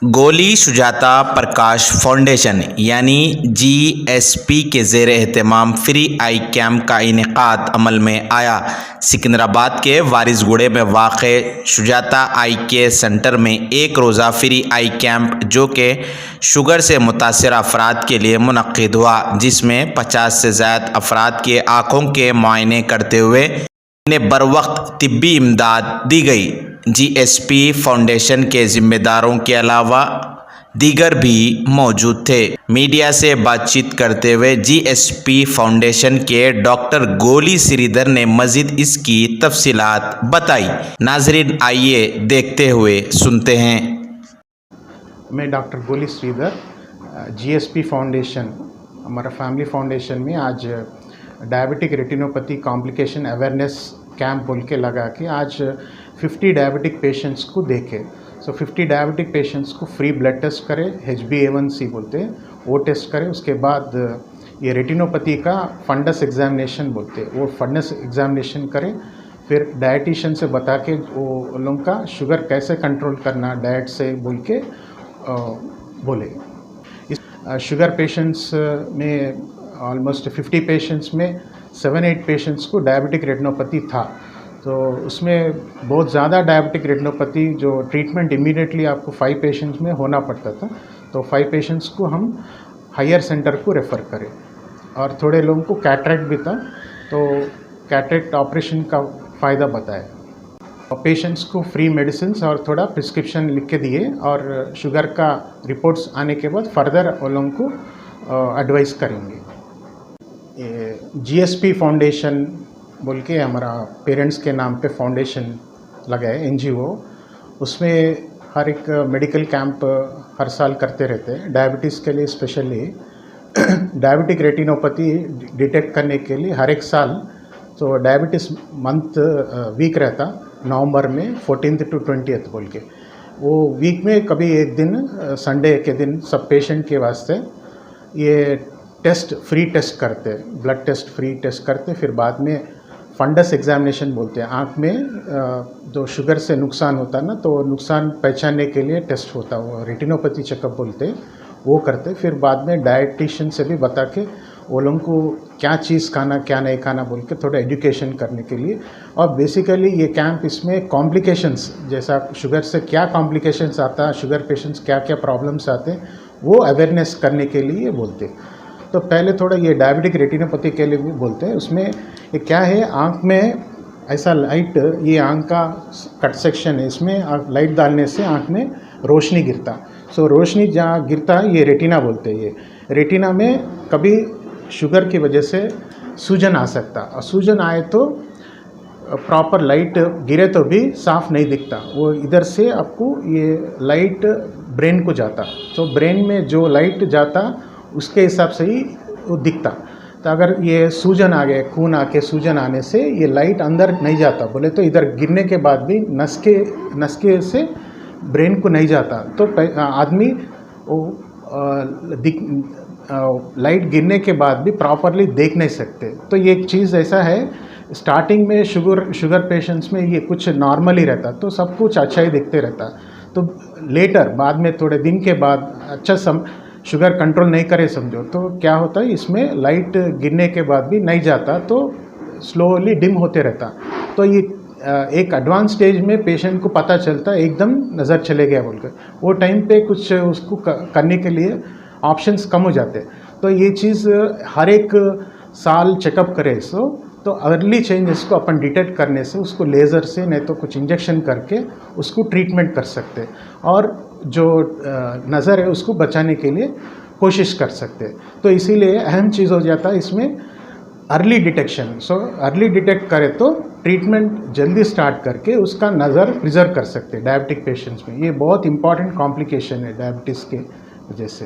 गोली सुजाता प्रकाश फाउंडेशन यानी जीएसपी के ज़ेर एहतमाम फ्री आई कैम्प का इनेकाद अमल में आया। सिकंदराबाद के वारिसगुड़े में वाक़े सुजाता आई केयर सेंटर में एक रोज़ा फ्री आई कैम्प जो कि शुगर से मुतासर अफराद के लिए मुनक्किद हुआ, जिसमें 50 से ज़ायद अफराद के आँखों के मुआयने करते हुए उन्हें बरवक्त तिब्बी इमदाद दी गई। जीएसपी फाउंडेशन के जिम्मेदारों के अलावा दीगर भी मौजूद थे। मीडिया से बातचीत करते हुए जीएसपी फाउंडेशन के डॉक्टर गोली श्रीधर ने मज़ीद इसकी तफसीलात बताई। नाजरीन, आइए देखते हुए सुनते हैं। मैं डॉक्टर गोली श्रीधर, जीएसपी फाउंडेशन, हमारा फैमिली फाउंडेशन में आज diabetic retinopathy complication awareness camp बोल के लगा कि आज 50 डायबिटिक पेशेंट्स को देखे। 50 डायबिटिक पेशेंट्स को फ्री ब्लड टेस्ट करें, HbA1c बोलते हैं, वो टेस्ट करें। उसके बाद ये रेटिनोपैथी का फंडस एग्जामिनेशन बोलते हैं, वो फंडस एग्जामिनेशन करें। फिर डाइटिशियन से बता के वो लोगों का शुगर कैसे कंट्रोल करना डाइट से बोल के बोले। इस शुगर पेशेंट्स में ऑलमोस्ट 50 पेशेंट्स में 7-8 पेशेंट्स को डायबिटिक रेटिनोपैथी था। तो उसमें बहुत ज़्यादा डायबिटिक रेटिनोपैथी जो ट्रीटमेंट इमीडिएटली आपको 5 पेशेंट्स में होना पड़ता था, तो 5 पेशेंट्स को हम हायर सेंटर को रेफ़र करें। और थोड़े लोगों को कैटरेक्ट भी था, तो कैटरेक्ट ऑपरेशन का फ़ायदा बताया। और पेशेंट्स को फ्री मेडिसिन और थोड़ा प्रिस्क्रिप्शन लिख के दिए, और शुगर का रिपोर्ट्स आने के बाद फर्दर वो लोगों को एडवाइस करेंगे। जीएसपी फाउंडेशन बोल के हमारा पेरेंट्स के नाम पे फाउंडेशन लगा है, NGO। उसमें हर एक मेडिकल कैंप हर साल करते रहते हैं डायबिटीज़ के लिए, स्पेशली डायबिटिक रेटिनोपैथी डिटेक्ट करने के लिए हर एक साल। तो डायबिटीज़ मंथ वीक रहता नवंबर में 14th to 20th बोल के। वो वीक में कभी एक दिन संडे के दिन सब पेशेंट के वास्ते ये टेस्ट फ्री टेस्ट करते, ब्लड टेस्ट फ्री टेस्ट करते। फिर बाद में फंडस एग्जामिनेशन बोलते हैं, आँख में जो शुगर से नुकसान होता है ना, तो नुकसान पहचानने के लिए टेस्ट होता है, वो रेटिनोपैथी चेकअप बोलते हैं, वो करते। फिर बाद में डाइटिशियन से भी बता के वो लोगों को क्या चीज़ खाना क्या नहीं खाना बोल के थोड़ा एजुकेशन करने के लिए। और बेसिकली ये कैंप इसमें कॉम्प्लिकेशंस, जैसा शुगर से क्या कॉम्प्लिकेशंस आता है, शुगर पेशेंट्स क्या क्या प्रॉब्लम्स आते हैं, वो अवेयरनेस करने के लिए बोलते हैं। तो पहले थोड़ा ये डायबिटिक रेटिनोपैथी के लिए भी बोलते हैं। उसमें ये क्या है, आँख में ऐसा लाइट, ये आँख का कट सेक्शन है, इसमें लाइट डालने से आँख में रोशनी गिरता। रोशनी जहाँ गिरता है ये रेटिना बोलते हैं। ये रेटिना में कभी शुगर की वजह से सूजन आ सकता, और सूजन आए तो प्रॉपर लाइट गिरे तो भी साफ नहीं दिखता। वो इधर से आपको ये लाइट ब्रेन को जाता, तो ब्रेन में जो लाइट जाता उसके हिसाब से ही वो दिखता। तो अगर ये सूजन आ गए, खून आके सूजन आने से ये लाइट अंदर नहीं जाता बोले, तो इधर गिरने के बाद भी नस के से ब्रेन को नहीं जाता, तो आदमी वो लाइट गिरने के बाद भी प्रॉपरली देख नहीं सकते। तो ये एक चीज़ ऐसा है, स्टार्टिंग में शुगर पेशेंट्स में ये कुछ नॉर्मल ही रहता, तो सब कुछ अच्छा ही दिखते रहता। तो लेटर बाद में थोड़े दिन के बाद अच्छा शुगर कंट्रोल नहीं करे समझो, तो क्या होता है, इसमें लाइट गिरने के बाद भी नहीं जाता, तो स्लोली डिम होते रहता। तो ये एक एडवांस स्टेज में पेशेंट को पता चलता है एकदम नज़र चले गया बोलकर, वो टाइम पे कुछ उसको करने के लिए ऑप्शंस कम हो जाते। तो ये चीज़ हर एक साल चेकअप करे तो अर्ली चेंजेस को अपन डिटेक्ट करने से उसको लेज़र से नहीं तो कुछ इंजेक्शन करके उसको ट्रीटमेंट कर सकते, और जो नज़र है उसको बचाने के लिए कोशिश कर सकते। तो इसीलिए अहम चीज़ हो जाता है इसमें अर्ली डिटेक्शन। अर्ली डिटेक्ट करे तो ट्रीटमेंट जल्दी स्टार्ट करके उसका नज़र प्रिजर्व कर सकते डायबिटिक पेशेंट्स में। ये बहुत इंपॉर्टेंट कॉम्प्लिकेशन है डायबिटीज़ के वजह से।